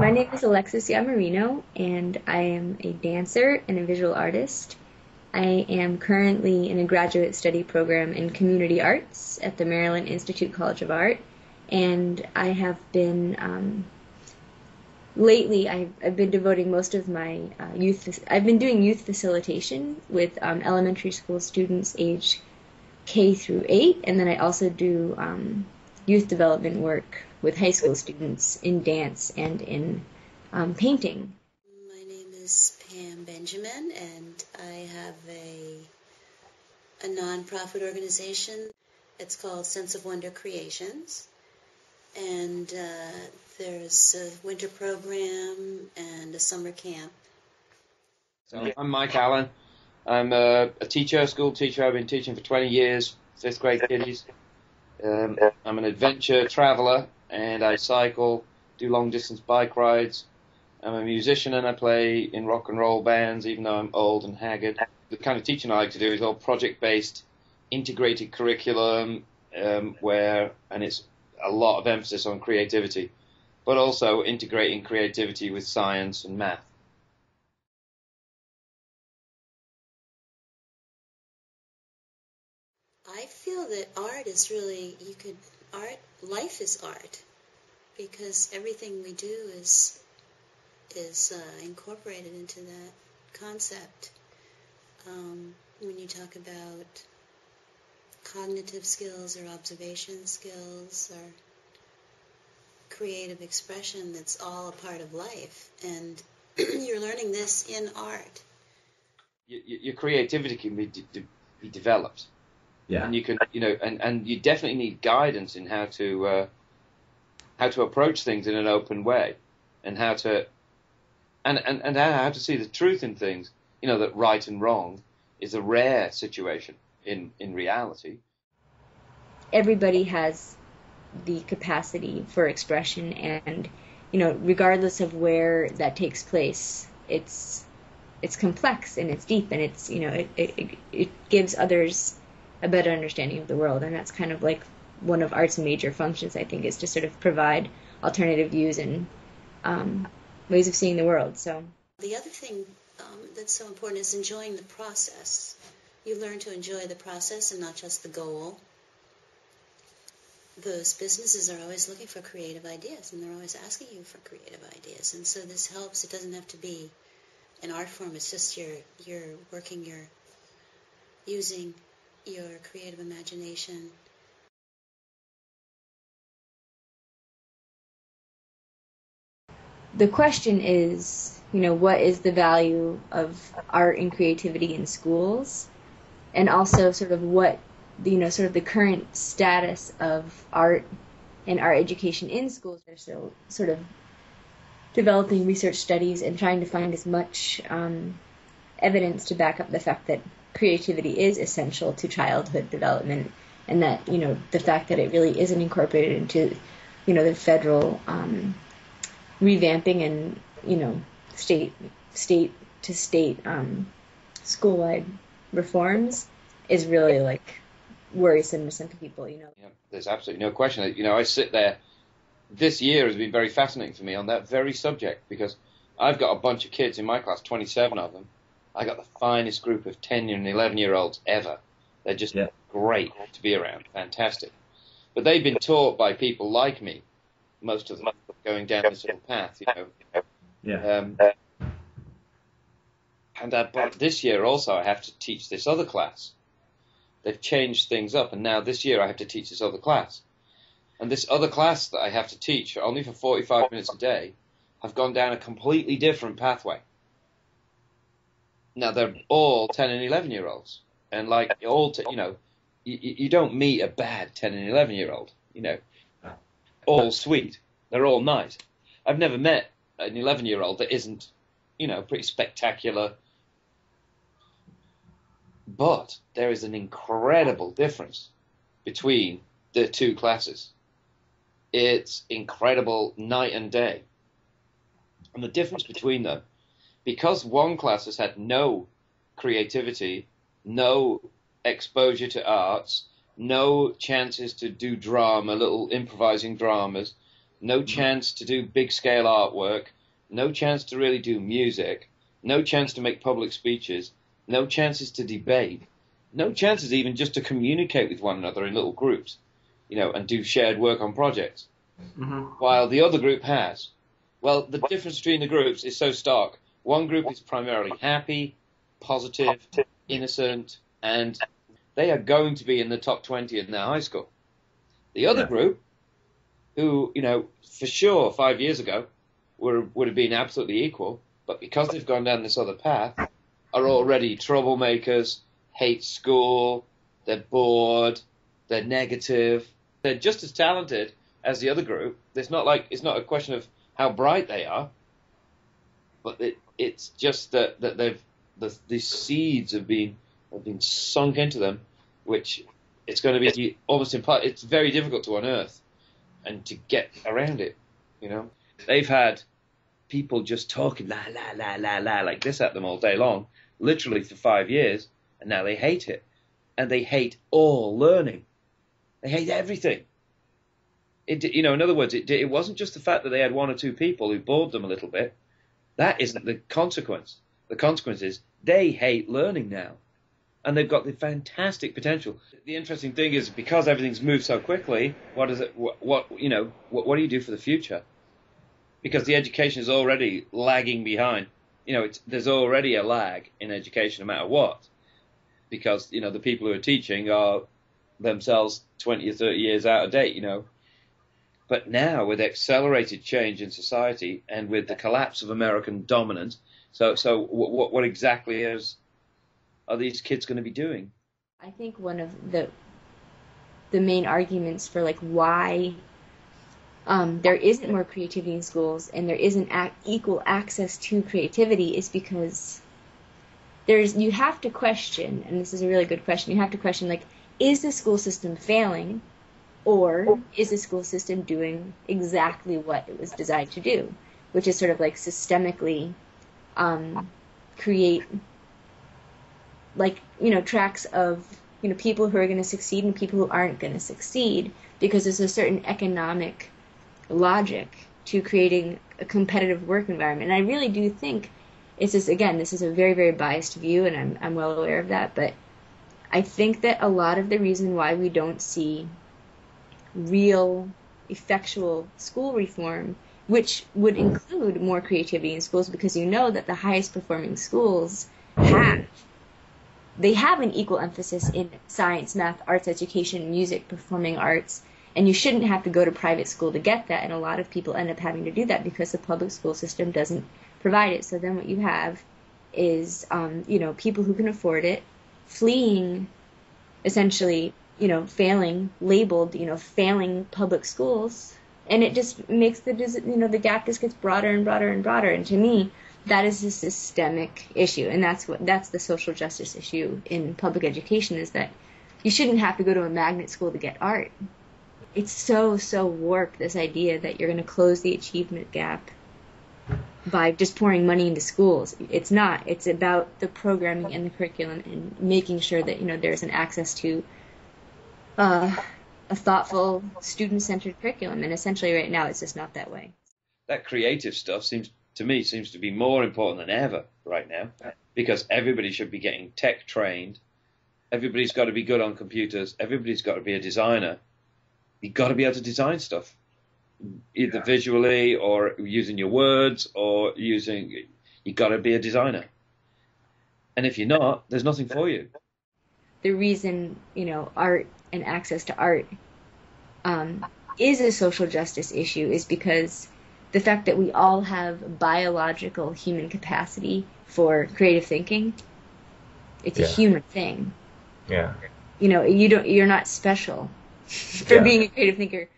My name is Alexis Yamarino, and I am a dancer and a visual artist. I am currently in a graduate study program in community arts at the Maryland Institute College of Art, and I have been lately I've been devoting most of my I've been doing youth facilitation with elementary school students age K through 8, and then I also do youth development work with high school students in dance and in painting. My name is Pam Benjamin, and I have a nonprofit organization. It's called Sense of Wonder Creations, and there's a winter program and a summer camp. So I'm Mike Allen. I'm a teacher, a school teacher. I've been teaching for 20 years, fifth grade kiddies. I'm an adventure traveler, and I cycle, do long distance bike rides. I'm a musician and I play in rock and roll bands, even though I'm old and haggard. The kind of teaching I like to do is all project-based, integrated curriculum, and it's a lot of emphasis on creativity, but also integrating creativity with science and math. I feel that art is really, life is art, because everything we do is incorporated into that concept. When you talk about cognitive skills or observation skills or creative expression, that's all a part of life, and you're learning this in art. Your creativity can be developed. Yeah. And you can, and you definitely need guidance in how to approach things in an open way, and how to see the truth in things. That right and wrong is a rare situation in reality. Everybody has the capacity for expression, and regardless of where that takes place, it's complex and it's deep, and it's it gives others a better understanding of the world. And that's kind of like one of art's major functions, I think, is to sort of provide alternative views and ways of seeing the world. So the other thing that's so important is enjoying the process. You learn to enjoy the process and not just the goal. Those businesses are always looking for creative ideas, and they're always asking you for creative ideas. And so this helps. It doesn't have to be an art form. It's just you're using your creative imagination. the question is, what is the value of art and creativity in schools? And also sort of what, sort of the current status of art and art education in schools. They're still sort of developing research studies and trying to find as much evidence to back up the fact that creativity is essential to childhood development, and that, the fact that it really isn't incorporated into, the federal revamping and, state to state school-wide reforms is really like worrisome to some people. Yeah, there's absolutely no question. I sit there. This year has been very fascinating for me on that very subject, because I've got a bunch of kids in my class, 27 of them. I got the finest group of 10 and 11-year-olds ever. They're just great to be around, fantastic. But they've been taught by people like me, most of them going down this little path, Yeah. But this year also I have to teach this other class. They've changed things up, and now this year I have to teach this other class. And this other class that I have to teach, only for 45 minutes a day, have gone down a completely different pathway. Now, they're all 10 and 11-year-olds. And like you don't meet a bad 10 and 11-year-old, all sweet. They're all nice. I've never met an 11-year-old that isn't, pretty spectacular. But there is an incredible difference between the two classes. It's incredible night and day. And the difference between them, because one class has had no creativity, no exposure to arts, no chances to do drama, little improvising dramas, no chance to do big-scale artwork, no chance to really do music, no chance to make public speeches, no chances to debate, no chances even just to communicate with one another in little groups, and do shared work on projects, while the other group has. Well, the difference between the groups is so stark. One group is primarily happy, positive, innocent, and they are going to be in the top 20 in their high school. The other group, who, for sure 5 years ago would have been absolutely equal, but because they've gone down this other path, are already troublemakers, hate school, they're bored, they're negative. They're just as talented as the other group. It's not a question of how bright they are, but it's just that these seeds have been sunk into them, which it's going to be almost impossible. It's very difficult to unearth and to get around it. They've had people just talking la la la la la like this at them all day long, literally for 5 years, and now they hate it, and they hate all learning. They hate everything. In other words, it wasn't just the fact that they had one or two people who bored them a little bit. That isn't the consequence. The consequence is they hate learning now, and they've got the fantastic potential. The interesting thing is, because everything's moved so quickly, what do you do for the future? Because the education is already lagging behind. There's already a lag in education, no matter what, because the people who are teaching are themselves 20 or 30 years out of date. But now, with accelerated change in society and with the collapse of American dominance, so what exactly are these kids going to be doing? I think one of the main arguments for why there isn't more creativity in schools and there isn't equal access to creativity is because you have to question, and this is a really good question, you have to question, is the school system failing, or is the school system doing exactly what it was designed to do, which is sort of systemically create tracks of people who are going to succeed and people who aren't going to succeed, because there's a certain economic logic to creating a competitive work environment. And I really do think this is a very, very biased view, and I'm well aware of that, but I think that a lot of the reason why we don't see real, effectual school reform, which would include more creativity in schools, because that the highest performing schools have an equal emphasis in science, math, arts education, music, performing arts, and you shouldn't have to go to private school to get that, and a lot of people end up having to do that because the public school system doesn't provide it. So then what you have is, people who can afford it fleeing, essentially, failing, labeled, failing public schools, and it just makes the gap just gets broader and broader and broader. And to me, that is a systemic issue, and that's the social justice issue in public education, is that you shouldn't have to go to a magnet school to get art. It's so warped, this idea that you're going to close the achievement gap by just pouring money into schools. It's not. It's about the programming and the curriculum and making sure that there's an access to a thoughtful, student-centered curriculum. And essentially right now it's just not that way. That creative stuff seems to be more important than ever right now, because everybody should be getting tech trained. Everybody's got to be good on computers. Everybody's got to be a designer. You've got to be able to design stuff, either visually or using your words or you've got to be a designer. And if you're not, there's nothing for you. The reason, art and access to art is a social justice issue is because the fact that we all have biological human capacity for creative thinking, it's a human thing. Yeah. You're not special for being a creative thinker.